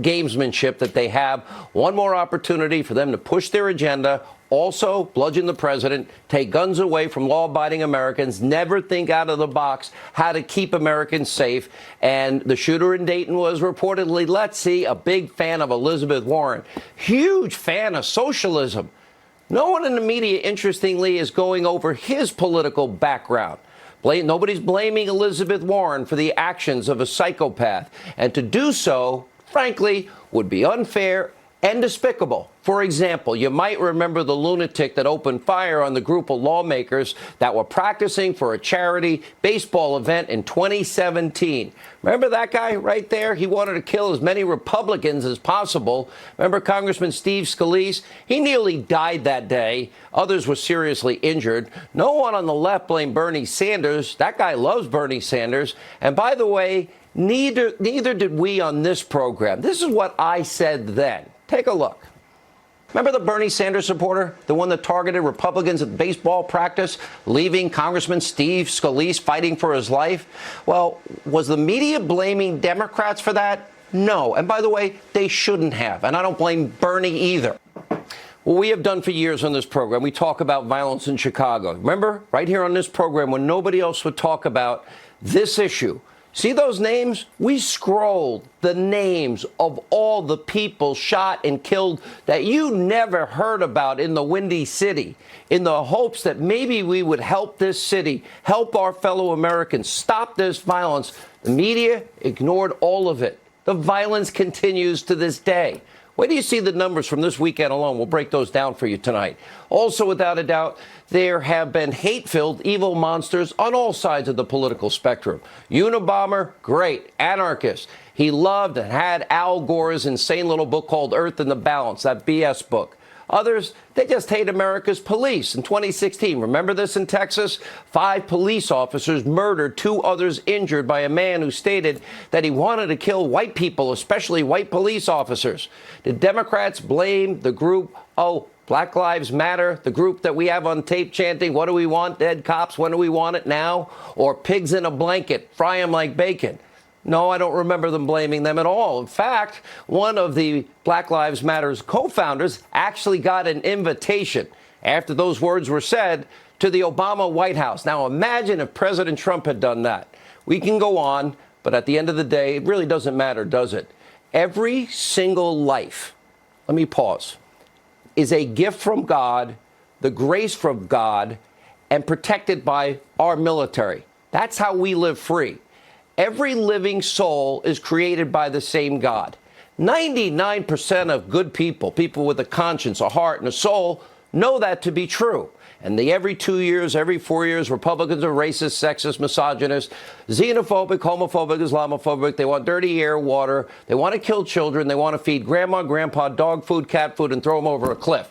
gamesmanship that they have. One more opportunity for them to push their agenda, also bludgeon the president, take guns away from law-abiding Americans, never think out of the box how to keep Americans safe. And the shooter in Dayton was reportedly, let's see, a big fan of Elizabeth Warren, huge fan of socialism. No one in the media, interestingly, is going over his political background. Nobody's blaming Elizabeth Warren for the actions of a psychopath. And to do so, frankly, would be unfair and despicable. For example, you might remember the lunatic that opened fire on the group of lawmakers that were practicing for a charity baseball event in 2017. Remember that guy right there? He wanted to kill as many Republicans as possible. Remember Congressman Steve Scalise? He nearly died that day. Others were seriously injured. No one on the left blamed Bernie Sanders. That guy loves Bernie Sanders. And by the way, neither did we on this program. This is what I said then. Take a look. Remember the Bernie Sanders supporter, the one that targeted Republicans at baseball practice, leaving Congressman Steve Scalise fighting for his life? Well, was the media blaming Democrats for that? No. And by the way, they shouldn't have. And I don't blame Bernie either. Well, we have done for years on this program. We talk about violence in Chicago. Remember, right here on this program, when nobody else would talk about this issue. See those names? We scrolled the names of all the people shot and killed that you never heard about in the Windy City, in the hopes that maybe we would help this city, help our fellow Americans, stop this violence. The media ignored all of it. The violence continues to this day. Where do you see the numbers from this weekend alone? We'll break those down for you tonight. Also, without a doubt, there have been hate-filled evil monsters on all sides of the political spectrum. Unabomber, great. Anarchist. He loved and had Al Gore's insane little book called Earth in the Balance, that BS book. Others, they just hate America's police. In 2016, remember this in Texas? 5 police officers murdered, 2 others injured by a man who stated that he wanted to kill white people, especially white police officers. Did Democrats blame the group, Black Lives Matter, the group that we have on tape chanting, what do we want, dead cops, when do we want it now? Or pigs in a blanket, fry them like bacon? No, I don't remember them blaming them at all. In fact, one of the Black Lives Matter's co-founders actually got an invitation after those words were said to the Obama White House. Now, imagine if President Trump had done that. We can go on, but at the end of the day, it really doesn't matter, does it? Every single life, let me pause, is a gift from God, the grace from God, and protected by our military. That's how we live free. Every living soul is created by the same God. 99% of good people, people with a conscience, a heart, and a soul, know that to be true. And every 2 years, every 4 years, Republicans are racist, sexist, misogynist, xenophobic, homophobic, Islamophobic. They want dirty air, water. They want to kill children. They want to feed grandma, grandpa, dog food, cat food, and throw them over a cliff.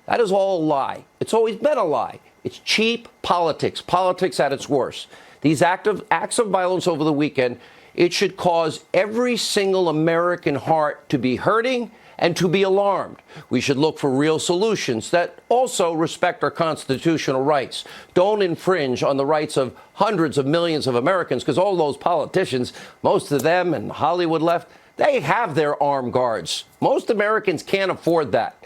That is all a lie. It's always been a lie. It's cheap politics, politics at its worst. These acts of violence over the weekend, it should cause every single American heart to be hurting and to be alarmed. We should look for real solutions that also respect our constitutional rights. Don't infringe on the rights of hundreds of millions of Americans, because all those politicians, most of them and Hollywood left, they have their armed guards. Most Americans can't afford that.